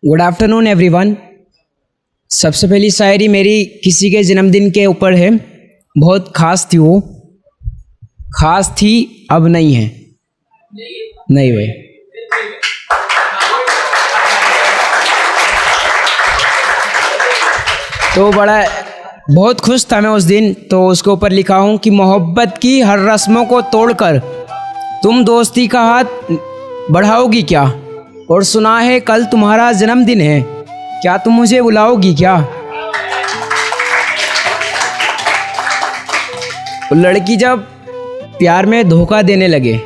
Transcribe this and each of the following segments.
Good afternoon everyone. सबसे पहली शायरी मेरी किसी के जन्मदिन के ऊपर है। बहुत ख़ास थी वो, ख़ास थी अब नहीं है। नहीं भाई, तो बहुत खुश था मैं उस दिन। तो उसके ऊपर लिखा हूँ कि मोहब्बत की हर रस्मों को तोड़कर तुम दोस्ती का हाथ बढ़ाओगी क्या, और सुना है कल तुम्हारा जन्मदिन है, क्या तुम मुझे बुलाओगी क्या। तो लड़की जब प्यार में धोखा देने लगे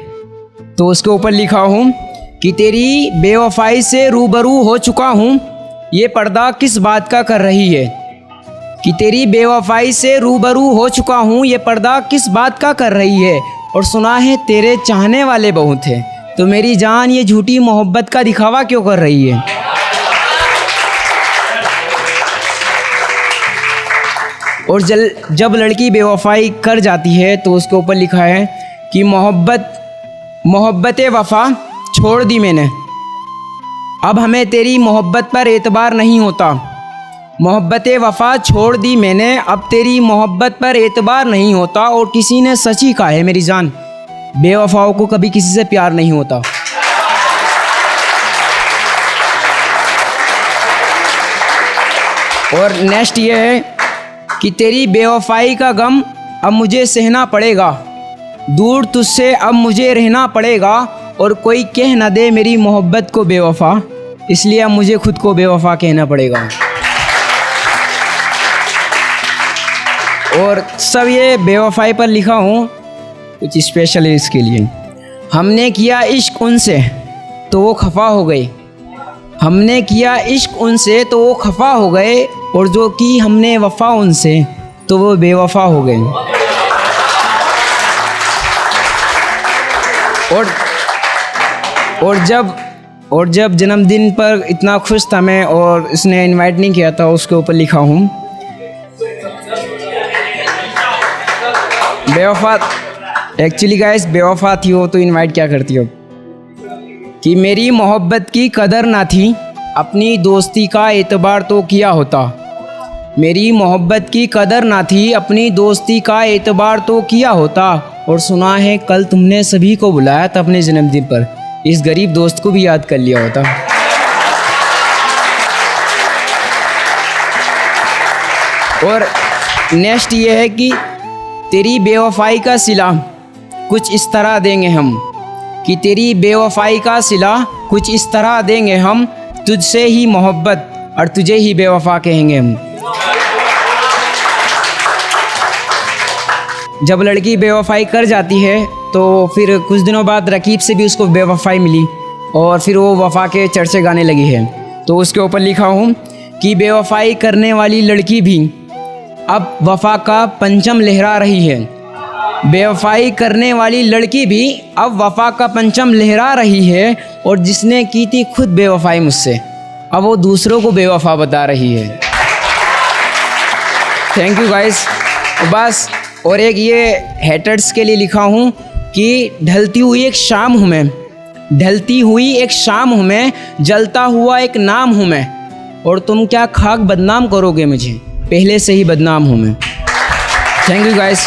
तो उसके ऊपर लिखा हूँ कि तेरी बेवफाई से रूबरू हो चुका हूँ, ये पर्दा किस बात का कर रही है। कि तेरी बेवफाई से रूबरू हो चुका हूँ, ये पर्दा किस बात का कर रही है, और सुना है तेरे चाहने वाले बहुत हैं, तो मेरी जान ये झूठी मोहब्बत का दिखावा क्यों कर रही है। और जब लड़की बेवफाई कर जाती है तो उसके ऊपर लिखा है कि मोहब्बत वफ़ा छोड़ दी मैंने, अब हमें तेरी मोहब्बत पर एतबार नहीं होता। मोहब्बत वफ़ा छोड़ दी मैंने, अब तेरी मोहब्बत पर एतबार नहीं होता। और किसी ने सच ही कहा है मेरी जान, बेवफाओं को कभी किसी से प्यार नहीं होता। और नेक्स्ट ये है कि तेरी बेवफाई का गम अब मुझे सहना पड़ेगा, दूर तुझसे अब मुझे रहना पड़ेगा, और कोई कह न दे मेरी मोहब्बत को बेवफा, इसलिए अब मुझे खुद को बेवफा कहना पड़ेगा। और सब ये बेवफाई पर लिखा हूँ कुछ स्पेशल है इसके लिए। हमने किया इश्क उनसे तो वो खफा हो गए, हमने किया इश्क उनसे तो वो खफा हो गए, और जो कि हमने वफ़ा उनसे तो वो बेवफ़ा हो गए। और जब जन्मदिन पर इतना खुश था मैं और इसने इनवाइट नहीं किया था, उसके ऊपर लिखा हूँ बेवफ़ा। एक्चुअली गाइस, बेवफ़ा थी हो तो इनवाइट क्या करती हो। कि मेरी मोहब्बत की कदर ना थी, अपनी दोस्ती का एतबार तो किया होता। मेरी मोहब्बत की कदर ना थी, अपनी दोस्ती का एतबार तो किया होता। और सुना है कल तुमने सभी को बुलाया था अपने जन्मदिन पर, इस गरीब दोस्त को भी याद कर लिया होता। और नेक्स्ट ये है कि तेरी बेवफाई का सिला कुछ इस तरह देंगे हम, कि तेरी बेवफाई का सिला कुछ इस तरह देंगे हम, तुझसे ही मोहब्बत और तुझे ही बेवफा कहेंगे हम। जब लड़की बेवफाई कर जाती है तो फिर कुछ दिनों बाद रकीब से भी उसको बेवफाई मिली, और फिर वो वफ़ा के चर्चे गाने लगी है। तो उसके ऊपर लिखा हूँ कि बेवफाई करने वाली लड़की भी अब वफ़ा का पंचम लहरा रही है। बेवफाई करने वाली लड़की भी अब वफ़ा का पंचम लहरा रही है, और जिसने की थी खुद बेवफाई मुझसे, अब वो दूसरों को बेवफा बता रही है। Thank you guys. बस और एक ये हेटर्स के लिए लिखा हूँ कि ढलती हुई एक शाम हूँ मैं, ढलती हुई एक शाम हूँ मैं, जलता हुआ एक नाम हूँ मैं, और तुम क्या खाक बदनाम करोगे मुझे, पहले से ही बदनाम हूँ मैं। Thank you guys.